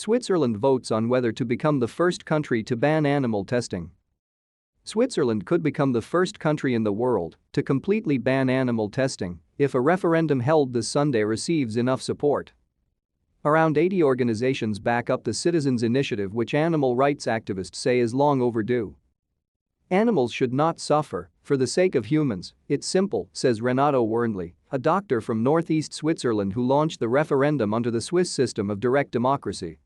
Switzerland votes on whether to become the first country to ban animal testing. Switzerland could become the first country in the world to completely ban animal testing if a referendum held this Sunday receives enough support. Around 80 organizations back up the citizens' initiative, which animal rights activists say is long overdue. Animals should not suffer for the sake of humans, it's simple, says Renato Werndli, a doctor from northeast Switzerland who launched the referendum under the Swiss system of direct democracy.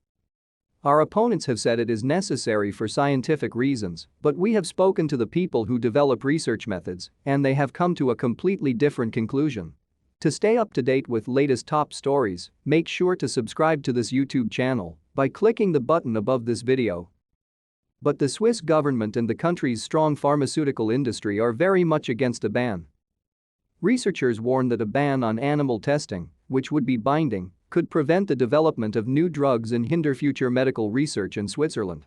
Our opponents have said it is necessary for scientific reasons, but we have spoken to the people who develop research methods, and they have come to a completely different conclusion. To stay up to date with latest top stories, make sure to subscribe to this YouTube channel by clicking the button above this video. But the Swiss government and the country's strong pharmaceutical industry are very much against a ban. Researchers warn that a ban on animal testing, which would be binding, could prevent the development of new drugs and hinder future medical research in Switzerland.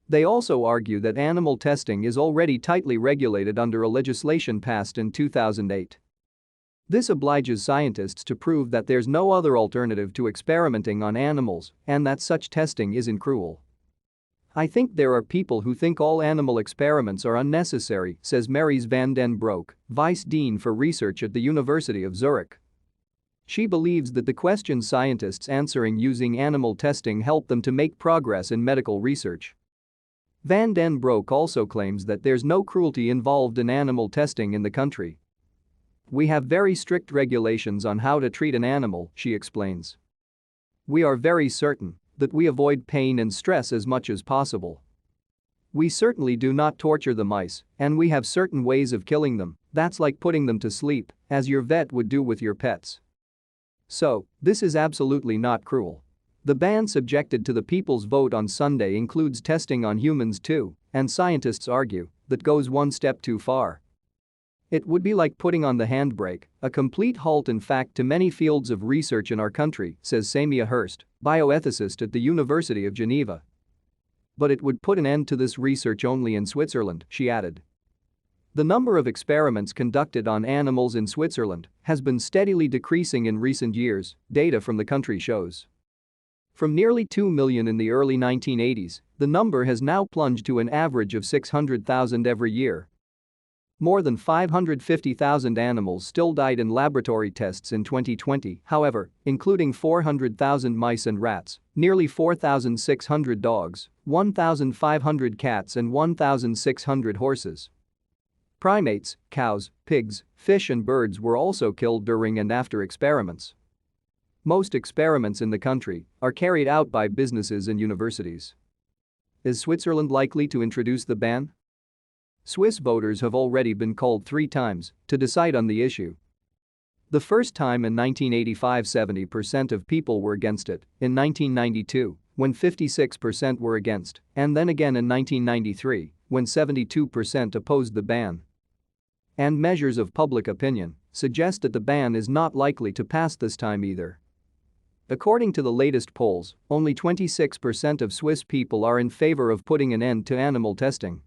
They also argue that animal testing is already tightly regulated under a legislation passed in 2008. This obliges scientists to prove that there's no other alternative to experimenting on animals and that such testing isn't cruel. I think there are people who think all animal experiments are unnecessary, says Maries van den Broek, Vice Dean for Research at the University of Zurich. She believes that the questions scientists answering using animal testing help them to make progress in medical research. Van den Broek also claims that there's no cruelty involved in animal testing in the country. We have very strict regulations on how to treat an animal, she explains. We are very certain that we avoid pain and stress as much as possible. We certainly do not torture the mice, and we have certain ways of killing them, that's like putting them to sleep, as your vet would do with your pets. So, this is absolutely not cruel. The ban subjected to the people's vote on Sunday includes testing on humans too, and scientists argue that goes one step too far. It would be like putting on the handbrake, a complete halt in fact to many fields of research in our country, says Samia Hurst, bioethicist at the University of Geneva. But it would put an end to this research only in Switzerland, she added. The number of experiments conducted on animals in Switzerland has been steadily decreasing in recent years, data from the country shows. From nearly 2 million in the early 1980s, the number has now plunged to an average of 600,000 every year. More than 550,000 animals still died in laboratory tests in 2020, however, including 400,000 mice and rats, nearly 4,600 dogs, 1,500 cats and 1,600 horses. Primates, cows, pigs, fish and birds were also killed during and after experiments. Most experiments in the country are carried out by businesses and universities. Is Switzerland likely to introduce the ban? Swiss voters have already been called 3 times to decide on the issue. The first time in 1985, 70% of people were against it, in 1992, when 56% were against, and then again in 1993, when 72% opposed the ban. And measures of public opinion suggest that the ban is not likely to pass this time either. According to the latest polls, only 26% of Swiss people are in favor of putting an end to animal testing.